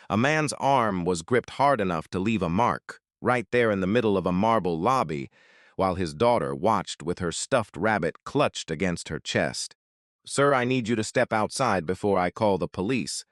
A man's arm was gripped hard enough to leave a mark, right there in the middle of a marble lobby, while his daughter watched with her stuffed rabbit clutched against her chest. "Sir, I need you to step outside before I call the police."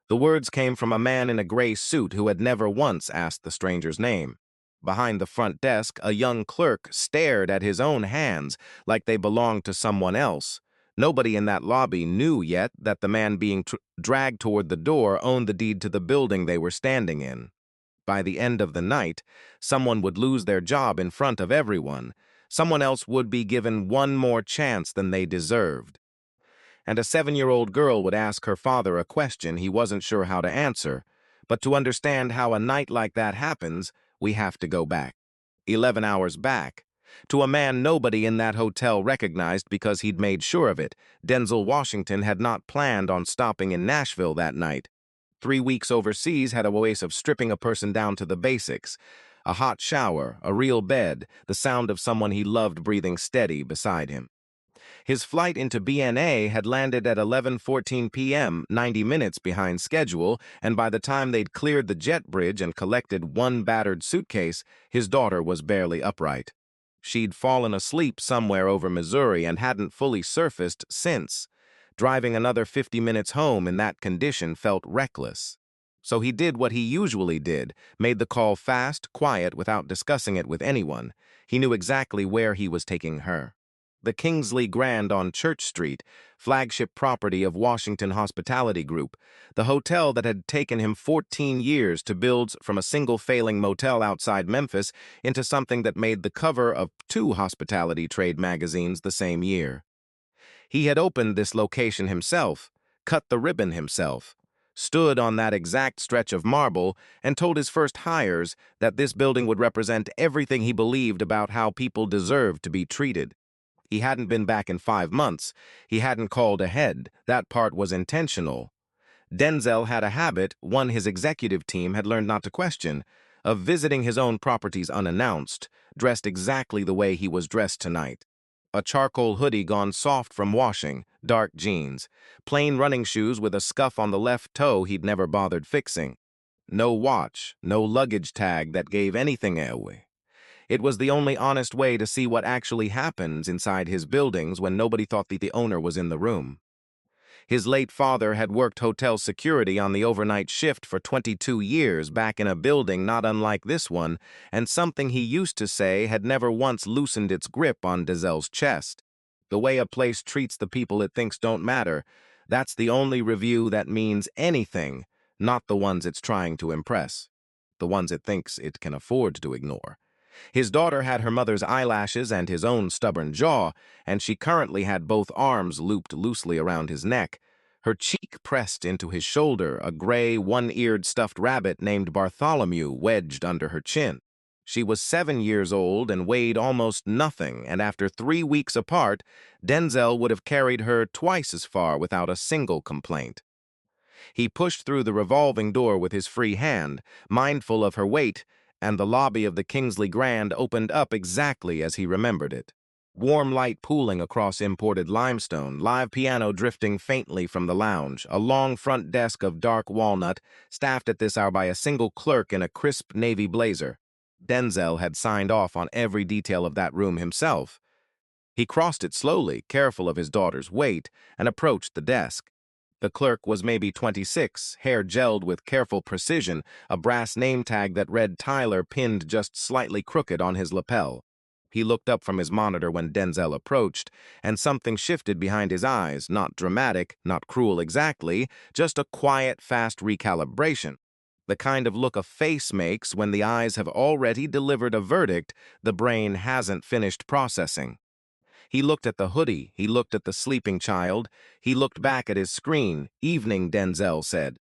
The words came from a man in a gray suit who had never once asked the stranger's name. Behind the front desk, a young clerk stared at his own hands like they belonged to someone else. Nobody in that lobby knew yet that the man being dragged toward the door owned the deed to the building they were standing in. By the end of the night, someone would lose their job in front of everyone. Someone else would be given one more chance than they deserved. And a 7-year-old girl would ask her father a question he wasn't sure how to answer. But to understand how a night like that happens, we have to go back. 11 hours back. To a man nobody in that hotel recognized because he'd made sure of it. Denzel Washington had not planned on stopping in Nashville that night. 3 weeks overseas had a way of stripping a person down to the basics. A hot shower, a real bed, the sound of someone he loved breathing steady beside him. His flight into BNA had landed at 11:14 p.m., 90 minutes behind schedule, and by the time they'd cleared the jet bridge and collected one battered suitcase, his daughter was barely upright. She'd fallen asleep somewhere over Missouri and hadn't fully surfaced since. Driving another 50 minutes home in that condition felt reckless. So he did what he usually did, made the call fast, quiet, without discussing it with anyone. He knew exactly where he was taking her. The Kingsley Grand on Church Street, flagship property of Washington Hospitality Group, the hotel that had taken him 14 years to build from a single failing motel outside Memphis into something that made the cover of 2 hospitality trade magazines the same year. He had opened this location himself, cut the ribbon himself, stood on that exact stretch of marble, and told his first hires that this building would represent everything he believed about how people deserved to be treated. He hadn't been back in 5 months. He hadn't called ahead. That part was intentional. Denzel had a habit, one his executive team had learned not to question, of visiting his own properties unannounced, dressed exactly the way he was dressed tonight. A charcoal hoodie gone soft from washing, dark jeans, plain running shoes with a scuff on the left toe he'd never bothered fixing. No watch, no luggage tag that gave anything away. It was the only honest way to see what actually happens inside his buildings when nobody thought the owner was in the room. His late father had worked hotel security on the overnight shift for 22 years back in a building not unlike this one, and something he used to say had never once loosened its grip on Denzel's chest. The way a place treats the people it thinks don't matter, that's the only review that means anything, not the ones it's trying to impress, the ones it thinks it can afford to ignore. His daughter had her mother's eyelashes and his own stubborn jaw, and she currently had both arms looped loosely around his neck. Her cheek pressed into his shoulder, a gray, one-eared stuffed rabbit named Bartholomew wedged under her chin. She was 7 years old and weighed almost nothing, and after 3 weeks apart, Denzel would have carried her twice as far without a single complaint. He pushed through the revolving door with his free hand, mindful of her weight, and the lobby of the Kingsley Grand opened up exactly as he remembered it. Warm light pooling across imported limestone, live piano drifting faintly from the lounge, a long front desk of dark walnut, staffed at this hour by a single clerk in a crisp navy blazer. Denzel had signed off on every detail of that room himself. He crossed it slowly, careful of his daughter's weight, and approached the desk. The clerk was maybe 26, hair gelled with careful precision, a brass name tag that read Tyler pinned just slightly crooked on his lapel. He looked up from his monitor when Denzel approached, and something shifted behind his eyes, not dramatic, not cruel exactly, just a quiet, fast recalibration. The kind of look a face makes when the eyes have already delivered a verdict the brain hasn't finished processing. He looked at the hoodie, he looked at the sleeping child, he looked back at his screen. "Evening," Denzel said.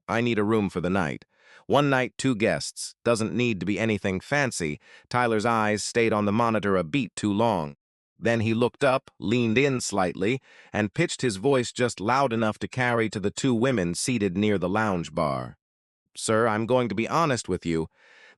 "I need a room for the night. 1 night, 2 guests. Doesn't need to be anything fancy." Tyler's eyes stayed on the monitor a beat too long. Then he looked up, leaned in slightly, and pitched his voice just loud enough to carry to the 2 women seated near the lounge bar. "Sir, I'm going to be honest with you.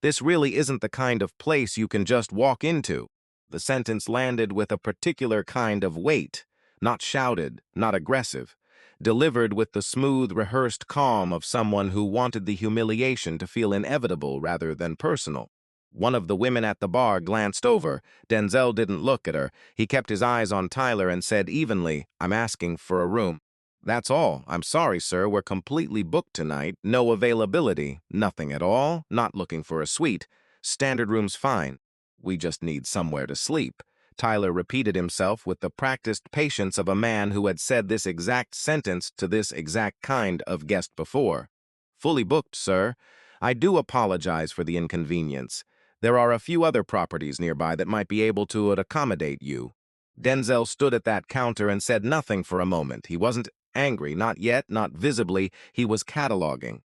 This really isn't the kind of place you can just walk into." The sentence landed with a particular kind of weight, not shouted, not aggressive, delivered with the smooth, rehearsed calm of someone who wanted the humiliation to feel inevitable rather than personal. One of the women at the bar glanced over. Denzel didn't look at her. He kept his eyes on Tyler and said evenly, "I'm asking for a room." "That's all. I'm sorry, sir. We're completely booked tonight. No availability. Nothing at all. Not looking for a suite. Standard room's fine. We just need somewhere to sleep." Tyler repeated himself with the practiced patience of a man who had said this exact sentence to this exact kind of guest before. "Fully booked, sir. I do apologize for the inconvenience. There are a few other properties nearby that might be able to accommodate you." Denzel stood at that counter and said nothing for a moment. He wasn't angry, not yet, not visibly. He was cataloging.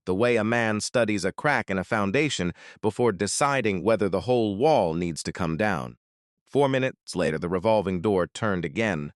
The way a man studies a crack in a foundation before deciding whether the whole wall needs to come down. 4 minutes later, the revolving door turned again.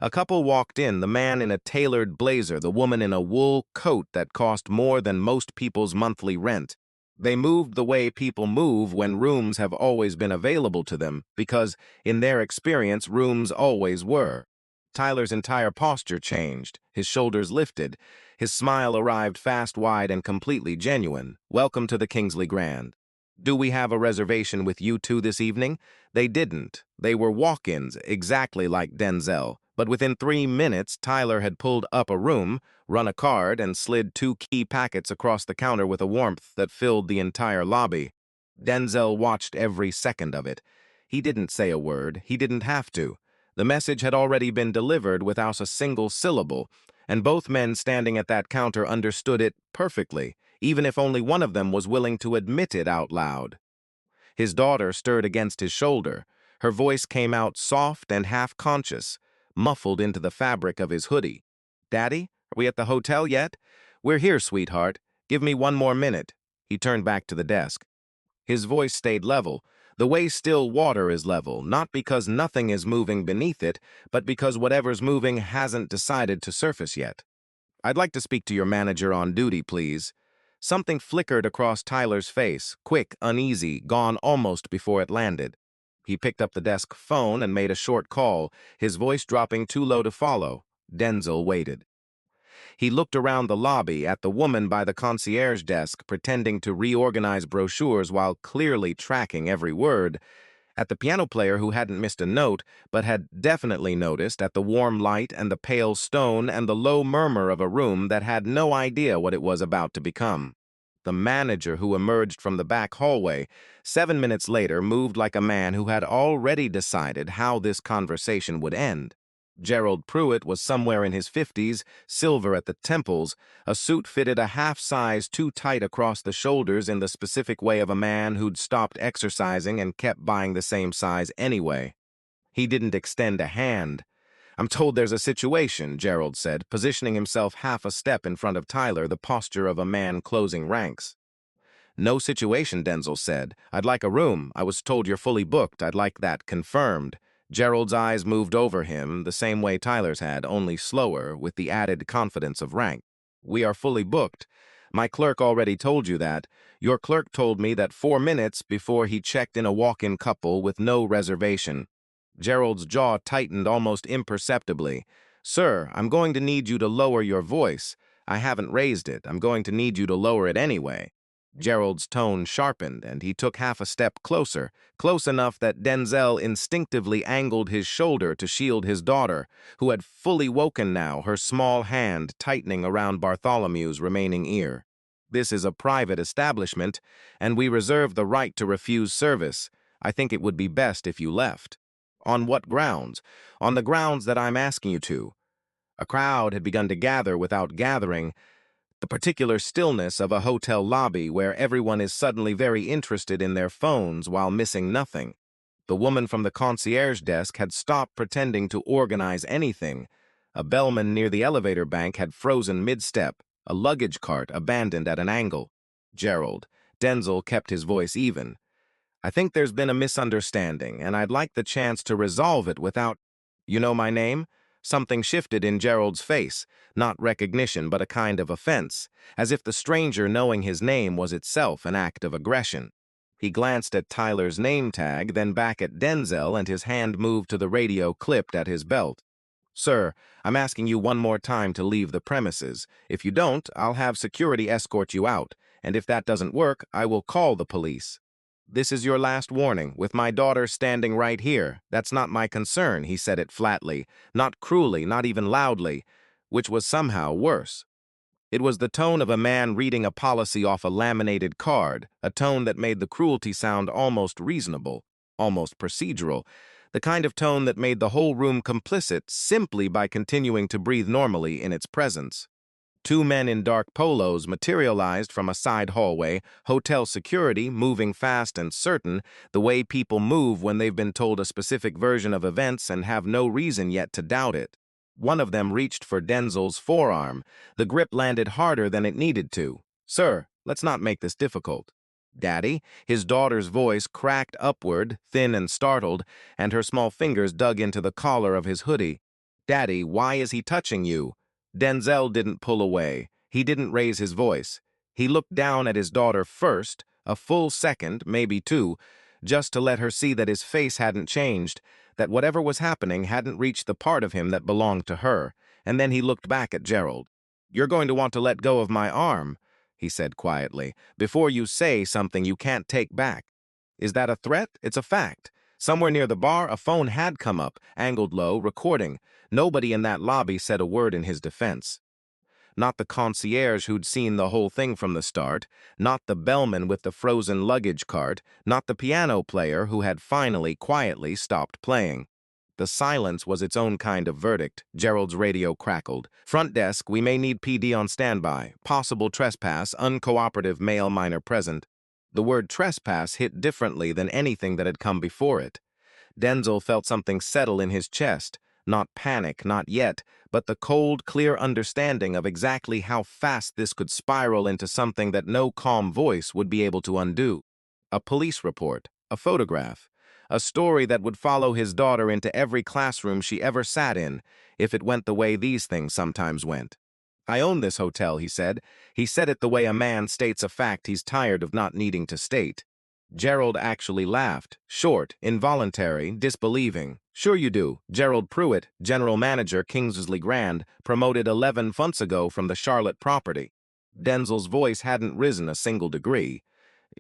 A couple walked in, the man in a tailored blazer, the woman in a wool coat that cost more than most people's monthly rent. They moved the way people move when rooms have always been available to them, because, in their experience, rooms always were. Tyler's entire posture changed, his shoulders lifted. His smile arrived fast, wide, and completely genuine. "Welcome to the Kingsley Grand. Do we have a reservation with you two this evening?" They didn't. They were walk-ins, exactly like Denzel. But within 3 minutes, Tyler had pulled up a room, run a card, and slid 2 key packets across the counter with a warmth that filled the entire lobby. Denzel watched every second of it. He didn't say a word. He didn't have to. The message had already been delivered without a single syllable, and both men standing at that counter understood it perfectly, even if only one of them was willing to admit it out loud. His daughter stirred against his shoulder. Her voice came out soft and half-conscious, muffled into the fabric of his hoodie. "Daddy, are we at the hotel yet?" "We're here, sweetheart. Give me 1 more minute." He turned back to the desk. His voice stayed level, the way still water is level, not because nothing is moving beneath it, but because whatever's moving hasn't decided to surface yet. "I'd like to speak to your manager on duty, please." Something flickered across Tyler's face, quick, uneasy, gone almost before it landed. He picked up the desk phone and made a short call, his voice dropping too low to follow. Denzel waited. He looked around the lobby at the woman by the concierge desk pretending to reorganize brochures while clearly tracking every word, at the piano player who hadn't missed a note but had definitely noticed, at the warm light and the pale stone and the low murmur of a room that had no idea what it was about to become. The manager who emerged from the back hallway 7 minutes later moved like a man who had already decided how this conversation would end. Gerald Pruitt was somewhere in his 50s, silver at the temples, a suit fitted a half-size too tight across the shoulders in the specific way of a man who'd stopped exercising and kept buying the same size anyway. He didn't extend a hand. "I'm told there's a situation," Gerald said, positioning himself half a step in front of Tyler, the posture of a man closing ranks. "No situation," Denzel said. "I'd like a room. I was told you're fully booked. I'd like that confirmed." Gerald's eyes moved over him, the same way Tyler's had, only slower, with the added confidence of rank. "We are fully booked. My clerk already told you that. Your clerk told me that 4 minutes before he checked in a walk-in couple with no reservation." Gerald's jaw tightened almost imperceptibly. "Sir, I'm going to need you to lower your voice. I haven't raised it. I'm going to need you to lower it anyway." Gerald's tone sharpened, and he took half a step closer, close enough that Denzel instinctively angled his shoulder to shield his daughter, who had fully woken now, her small hand tightening around Bartholomew's remaining ear. "This is a private establishment, and we reserve the right to refuse service. I think it would be best if you left." "On what grounds?" "On the grounds that I'm asking you to." A crowd had begun to gather without gathering, the particular stillness of a hotel lobby where everyone is suddenly very interested in their phones while missing nothing. The woman from the concierge desk had stopped pretending to organize anything. A bellman near the elevator bank had frozen mid-step, a luggage cart abandoned at an angle. "Gerald." Denzel kept his voice even. "I think there's been a misunderstanding, and I'd like the chance to resolve it without—" "You know my name?" Something shifted in Gerald's face, not recognition but a kind of offense, as if the stranger knowing his name was itself an act of aggression. He glanced at Tyler's name tag, then back at Denzel, and his hand moved to the radio clipped at his belt. Sir, I'm asking you one more time to leave the premises. If you don't, I'll have security escort you out, and if that doesn't work, I will call the police. This is your last warning, with my daughter standing right here. That's not my concern, he said it flatly, not cruelly, not even loudly, which was somehow worse. It was the tone of a man reading a policy off a laminated card, a tone that made the cruelty sound almost reasonable, almost procedural, the kind of tone that made the whole room complicit simply by continuing to breathe normally in its presence. Two men in dark polos materialized from a side hallway, hotel security moving fast and certain, the way people move when they've been told a specific version of events and have no reason yet to doubt it. One of them reached for Denzel's forearm. The grip landed harder than it needed to. Sir, let's not make this difficult. Daddy, his daughter's voice cracked upward, thin and startled, and her small fingers dug into the collar of his hoodie. Daddy, why is he touching you? Denzel didn't pull away. He didn't raise his voice. He looked down at his daughter first, a full second, maybe two, just to let her see that his face hadn't changed, that whatever was happening hadn't reached the part of him that belonged to her, and then he looked back at Gerald. "You're going to want to let go of my arm," he said quietly, "before you say something you can't take back." Is that a threat? It's a fact. Somewhere near the bar, a phone had come up, angled low, recording. Nobody in that lobby said a word in his defense. Not the concierge who'd seen the whole thing from the start, not the bellman with the frozen luggage cart, not the piano player who had finally, quietly stopped playing. The silence was its own kind of verdict. Gerald's radio crackled. "Front desk, we may need PD on standby. Possible trespass, uncooperative male minor present." The word trespass hit differently than anything that had come before it. Denzel felt something settle in his chest. Not panic, not yet, but the cold, clear understanding of exactly how fast this could spiral into something that no calm voice would be able to undo. A police report, a photograph, a story that would follow his daughter into every classroom she ever sat in, if it went the way these things sometimes went. "I own this hotel," he said. He said it the way a man states a fact he's tired of not needing to state. Gerald actually laughed, short, involuntary, disbelieving. "Sure you do. Gerald Pruitt, general manager, Kingsley Grand, promoted 11 months ago from the Charlotte property." Denzel's voice hadn't risen a single degree.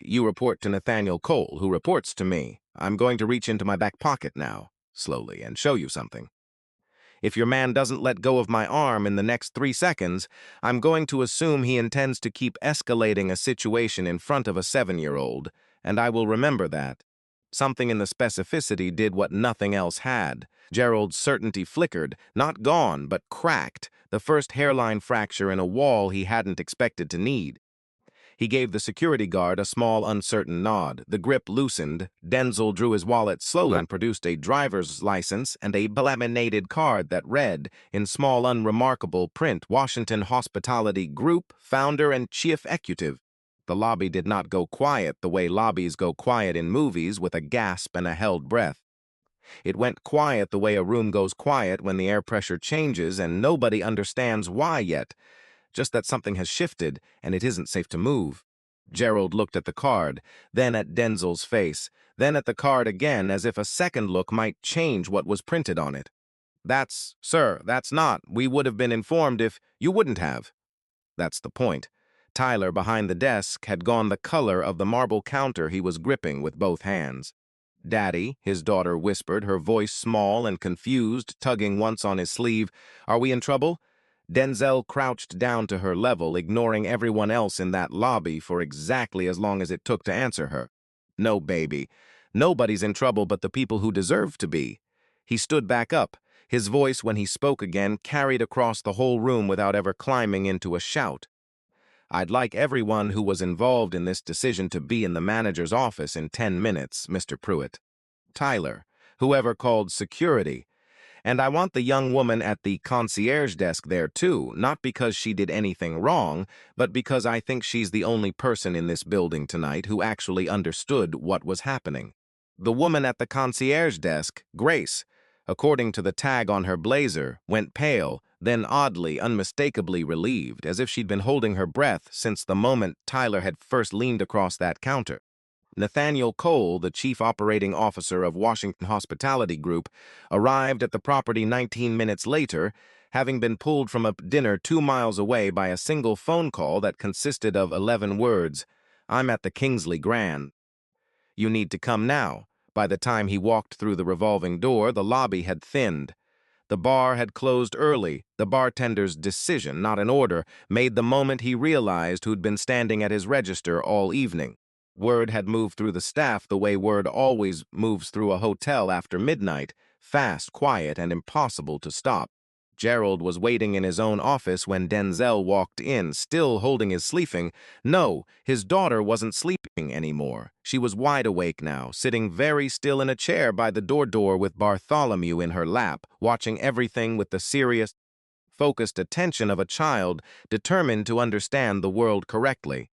"You report to Nathaniel Cole, who reports to me. I'm going to reach into my back pocket now," slowly, "and show you something. If your man doesn't let go of my arm in the next 3 seconds, I'm going to assume he intends to keep escalating a situation in front of a 7-year-old, and I will remember that." Something in the specificity did what nothing else had. Gerald's certainty flickered, not gone, but cracked, the first hairline fracture in a wall he hadn't expected to need. He gave the security guard a small, uncertain nod. The grip loosened. Denzel drew his wallet slowly and produced a driver's license and a laminated card that read, in small, unremarkable print, "Washington Hospitality Group, founder and chief executive." The lobby did not go quiet the way lobbies go quiet in movies, with a gasp and a held breath. It went quiet the way a room goes quiet when the air pressure changes and nobody understands why yet, just that something has shifted and it isn't safe to move. Gerald looked at the card, then at Denzel's face, then at the card again, as if a second look might change what was printed on it. Sir, that's not. We would have been informed if you wouldn't have." That's the point. Tyler, behind the desk, had gone the color of the marble counter he was gripping with both hands. "Daddy," his daughter whispered, her voice small and confused, tugging once on his sleeve. "Are we in trouble?" Denzel crouched down to her level, ignoring everyone else in that lobby for exactly as long as it took to answer her. "No, baby. Nobody's in trouble but the people who deserve to be." He stood back up. His voice, when he spoke again, carried across the whole room without ever climbing into a shout. "I'd like everyone who was involved in this decision to be in the manager's office in 10 minutes, Mr. Pruitt. Tyler, whoever called security. And I want the young woman at the concierge desk there too, not because she did anything wrong, but because I think she's the only person in this building tonight who actually understood what was happening. The woman at the concierge desk, Grace, according to the tag on her blazer, went pale, then oddly, unmistakably relieved, as if she'd been holding her breath since the moment Tyler had first leaned across that counter. Nathaniel Cole, the chief operating officer of Washington Hospitality Group, arrived at the property 19 minutes later, having been pulled from a dinner 2 miles away by a single phone call that consisted of 11 words. "I'm at the Kingsley Grand. You need to come now." By the time he walked through the revolving door, the lobby had thinned. The bar had closed early. The bartender's decision, not an order, made the moment he realized who'd been standing at his register all evening. Word had moved through the staff the way word always moves through a hotel after midnight, fast, quiet, and impossible to stop. Gerald was waiting in his own office when Denzel walked in, still holding his sleeping. No, his daughter wasn't sleeping anymore. She was wide awake now, sitting very still in a chair by the door with Bartholomew in her lap, watching everything with the serious, focused attention of a child determined to understand the world correctly.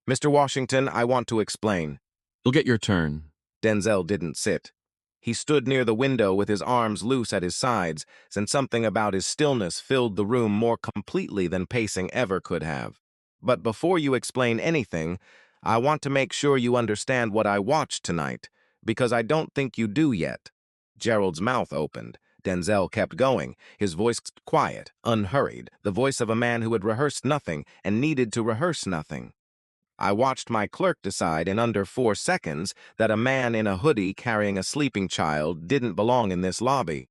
"Mr. Washington, I want to explain." You'll get your turn. Denzel didn't sit. He stood near the window with his arms loose at his sides, and something about his stillness filled the room more completely than pacing ever could have. "But before you explain anything, I want to make sure you understand what I watched tonight, because I don't think you do yet." Gerald's mouth opened. Denzel kept going, his voice quiet, unhurried, the voice of a man who had rehearsed nothing and needed to rehearse nothing. "I watched my clerk decide in under 4 seconds that a man in a hoodie carrying a sleeping child didn't belong in this lobby.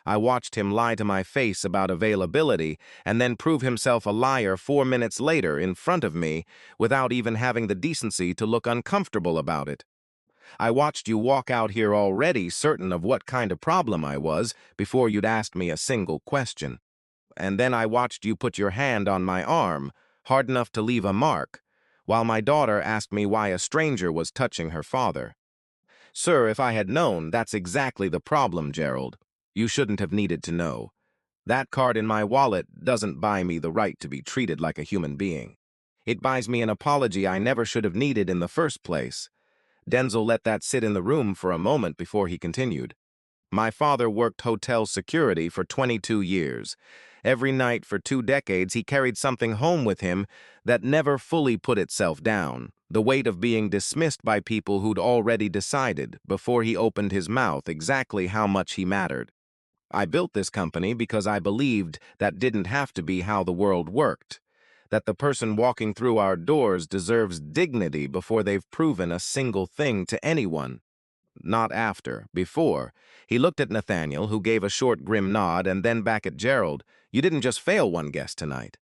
I watched him lie to my face about availability and then prove himself a liar 4 minutes later in front of me without even having the decency to look uncomfortable about it. I watched you walk out here already certain of what kind of problem I was before you'd asked me a single question. And then I watched you put your hand on my arm, hard enough to leave a mark, while my daughter asked me why a stranger was touching her father. Sir, if I had known, that's exactly the problem, Gerald. You shouldn't have needed to know. That card in my wallet doesn't buy me the right to be treated like a human being. It buys me an apology I never should have needed in the first place." Denzel let that sit in the room for a moment before he continued. "My father worked hotel security for 22 years. Every night for 2 decades, he carried something home with him that never fully put itself down, the weight of being dismissed by people who'd already decided, before he opened his mouth, exactly how much he mattered. I built this company because I believed that didn't have to be how the world worked, that the person walking through our doors deserves dignity before they've proven a single thing to anyone. Not after, before." He looked at Nathaniel, who gave a short, grim nod, and then back at Gerald. "You didn't just fail one guest tonight.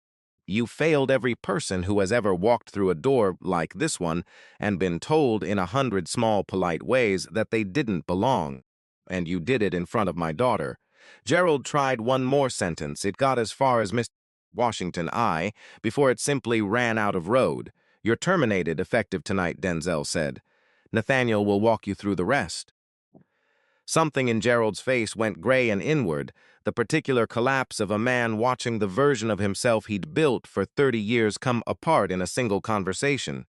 You failed every person who has ever walked through a door like this one and been told in 100 small, polite ways that they didn't belong. And you did it in front of my daughter." Gerald tried one more sentence. It got as far as "Mr. Washington, I," before it simply ran out of road. "You're terminated effective tonight," Denzel said. "Nathaniel will walk you through the rest." Something in Gerald's face went gray and inward, the particular collapse of a man watching the version of himself he'd built for 30 years come apart in a single conversation.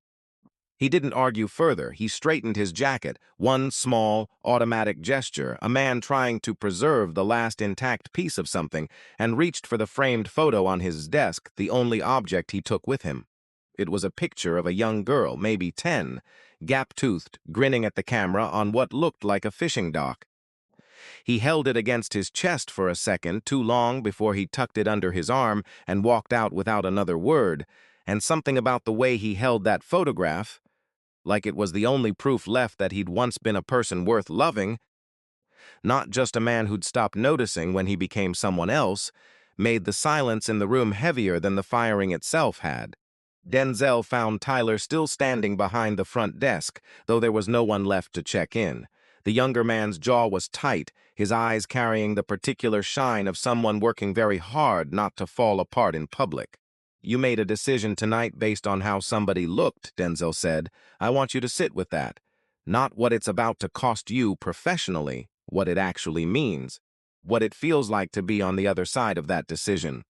He didn't argue further. He straightened his jacket, one small, automatic gesture, a man trying to preserve the last intact piece of something, and reached for the framed photo on his desk, the only object he took with him. It was a picture of a young girl, maybe 10, gap-toothed, grinning at the camera on what looked like a fishing dock. He held it against his chest for a second, too long before he tucked it under his arm and walked out without another word, and something about the way he held that photograph, like it was the only proof left that he'd once been a person worth loving, not just a man who'd stopped noticing when he became someone else, made the silence in the room heavier than the firing itself had. Denzel found Tyler still standing behind the front desk, though there was no one left to check in. The younger man's jaw was tight, his eyes carrying the particular shine of someone working very hard not to fall apart in public. "You made a decision tonight based on how somebody looked," Denzel said. "I want you to sit with that. Not what it's about to cost you professionally, what it actually means, what it feels like to be on the other side of that decision."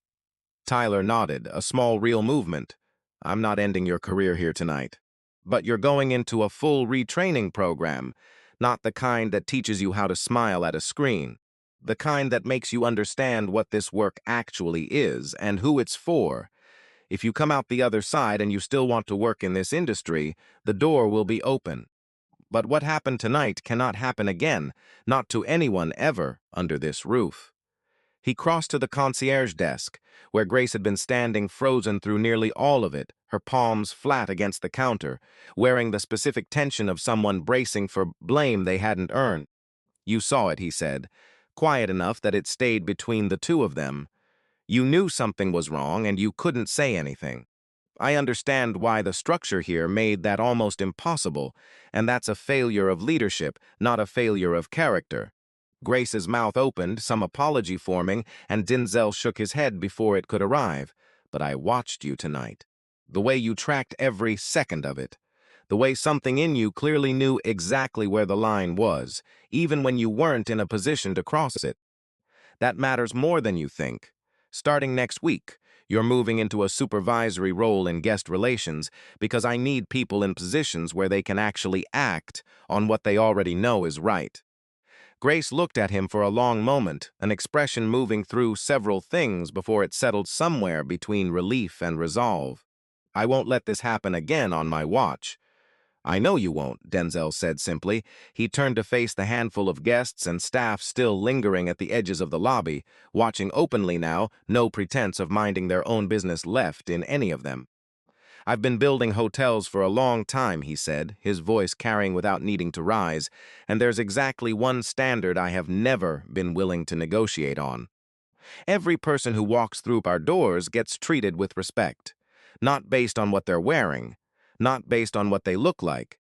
Tyler nodded, a small real movement. "I'm not ending your career here tonight. But you're going into a full retraining program, not the kind that teaches you how to smile at a screen, the kind that makes you understand what this work actually is and who it's for. If you come out the other side and you still want to work in this industry, the door will be open. But what happened tonight cannot happen again, not to anyone ever under this roof. He crossed to the concierge desk, where Grace had been standing frozen through nearly all of it, her palms flat against the counter, wearing the specific tension of someone bracing for blame they hadn't earned. "You saw it," he said, quiet enough that it stayed between the two of them. "You knew something was wrong and you couldn't say anything. I understand why the structure here made that almost impossible, and that's a failure of leadership, not a failure of character." Grace's mouth opened, some apology forming, and Denzel shook his head before it could arrive. "But I watched you tonight. The way you tracked every second of it. The way something in you clearly knew exactly where the line was, even when you weren't in a position to cross it. That matters more than you think. Starting next week, you're moving into a supervisory role in guest relations because I need people in positions where they can actually act on what they already know is right." Grace looked at him for a long moment, an expression moving through several things before it settled somewhere between relief and resolve. "I won't let this happen again on my watch." "I know you won't," Denzel said simply. He turned to face the handful of guests and staff still lingering at the edges of the lobby, watching openly now, no pretense of minding their own business left in any of them. "I've been building hotels for a long time," he said, his voice carrying without needing to rise, "and there's exactly one standard I have never been willing to negotiate on. Every person who walks through our doors gets treated with respect, not based on what they're wearing, not based on what they look like,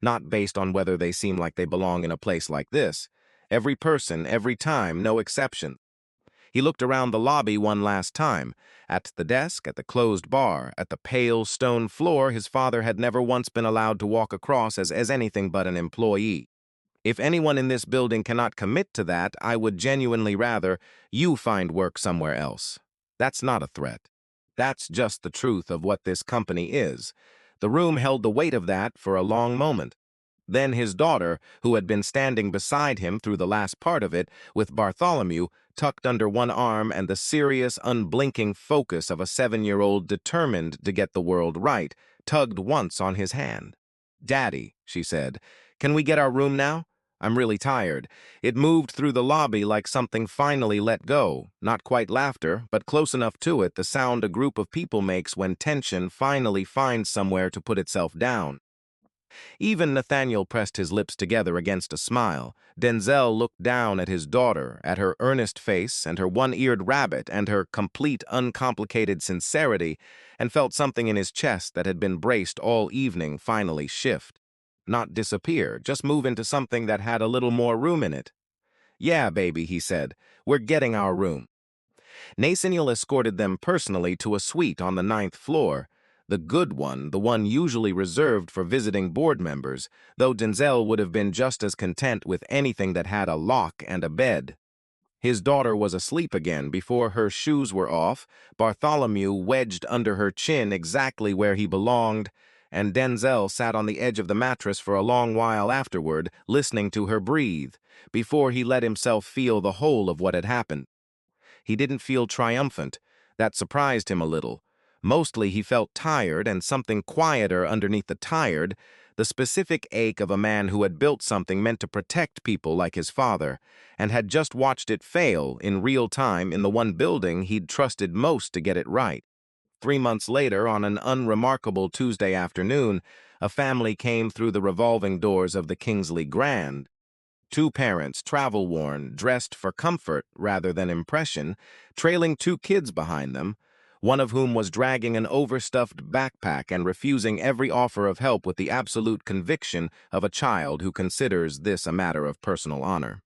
not based on whether they seem like they belong in a place like this. Every person, every time, no exception." He looked around the lobby one last time, at the desk, at the closed bar, at the pale stone floor his father had never once been allowed to walk across as anything but an employee. "If anyone in this building cannot commit to that, I would genuinely rather you find work somewhere else. That's not a threat. That's just the truth of what this company is." The room held the weight of that for a long moment. Then his daughter, who had been standing beside him through the last part of it, with Bartholomew tucked under one arm and the serious, unblinking focus of a 7-year-old determined to get the world right, tugged once on his hand. "Daddy," she said, "can we get our room now? I'm really tired." It moved through the lobby like something finally let go, not quite laughter, but close enough to it, the sound a group of people makes when tension finally finds somewhere to put itself down. Even Nathaniel pressed his lips together against a smile. Denzel looked down at his daughter, at her earnest face and her one-eared rabbit and her complete, uncomplicated sincerity, and felt something in his chest that had been braced all evening finally shift. Not disappear, just move into something that had a little more room in it. "Yeah, baby," he said, "we're getting our room." Nathaniel escorted them personally to a suite on the 9th floor, the good one, the one usually reserved for visiting board members, though Denzel would have been just as content with anything that had a lock and a bed. His daughter was asleep again before her shoes were off, Bartholomew wedged under her chin exactly where he belonged, and Denzel sat on the edge of the mattress for a long while afterward, listening to her breathe, before he let himself feel the whole of what had happened. He didn't feel triumphant. That surprised him a little. Mostly he felt tired and something quieter underneath the tired, the specific ache of a man who had built something meant to protect people like his father, and had just watched it fail in real time in the one building he'd trusted most to get it right. 3 months later, on an unremarkable Tuesday afternoon, a family came through the revolving doors of the Kingsley Grand. Two parents, travel-worn, dressed for comfort rather than impression, trailing two kids behind them, one of whom was dragging an overstuffed backpack and refusing every offer of help with the absolute conviction of a child who considers this a matter of personal honor.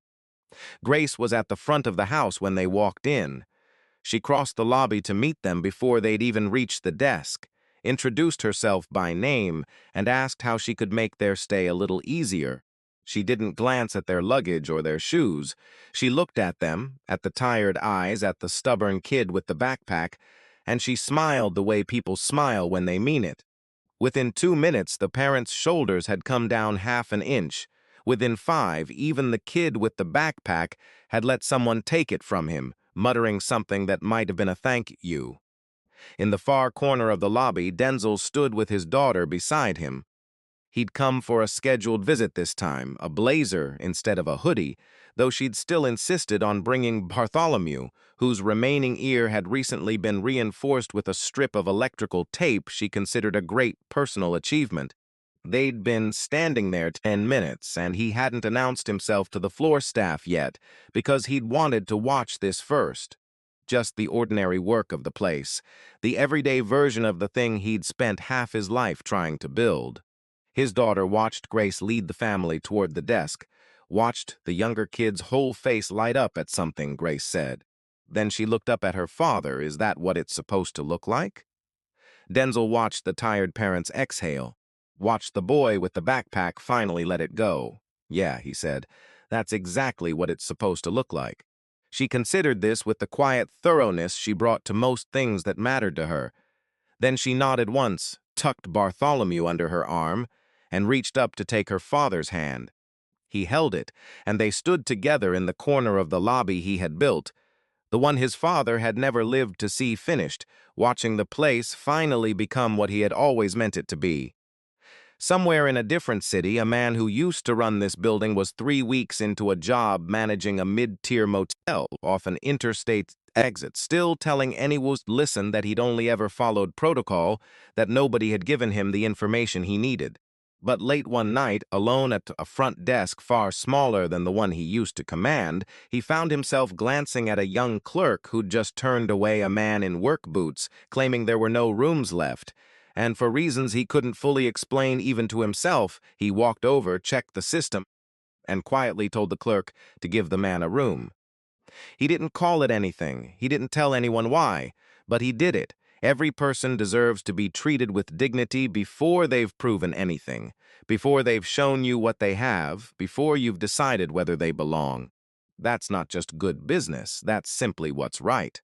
Grace was at the front of the house when they walked in. She crossed the lobby to meet them before they'd even reached the desk, introduced herself by name, and asked how she could make their stay a little easier. She didn't glance at their luggage or their shoes. She looked at them, at the tired eyes, at the stubborn kid with the backpack, and she smiled the way people smile when they mean it. Within 2 minutes, the parents' shoulders had come down half an inch. Within 5, even the kid with the backpack had let someone take it from him, muttering something that might have been a thank you. In the far corner of the lobby, Denzel stood with his daughter beside him. He'd come for a scheduled visit this time, a blazer instead of a hoodie, though she'd still insisted on bringing Bartholomew, whose remaining ear had recently been reinforced with a strip of electrical tape she considered a great personal achievement. They'd been standing there 10 minutes, and he hadn't announced himself to the floor staff yet, because he'd wanted to watch this first. Just the ordinary work of the place, the everyday version of the thing he'd spent half his life trying to build. His daughter watched Grace lead the family toward the desk, watched the younger kid's whole face light up at something Grace said. Then she looked up at her father. Is that what it's supposed to look like? Denzel watched the tired parents exhale, watched the boy with the backpack finally let it go. Yeah, he said, that's exactly what it's supposed to look like. She considered this with the quiet thoroughness she brought to most things that mattered to her. Then she nodded once, tucked Bartholomew under her arm, and reached up to take her father's hand. He held it, and they stood together in the corner of the lobby he had built, the one his father had never lived to see finished, watching the place finally become what he had always meant it to be. Somewhere in a different city, a man who used to run this building was 3 weeks into a job managing a mid-tier motel off an interstate exit, still telling anyone who listened that he'd only ever followed protocol, that nobody had given him the information he needed. But late one night, alone at a front desk far smaller than the one he used to command, he found himself glancing at a young clerk who'd just turned away a man in work boots, claiming there were no rooms left. And for reasons he couldn't fully explain even to himself, he walked over, checked the system, and quietly told the clerk to give the man a room. He didn't call it anything, he didn't tell anyone why, but he did it. Every person deserves to be treated with dignity before they've proven anything, before they've shown you what they have, before you've decided whether they belong. That's not just good business, that's simply what's right.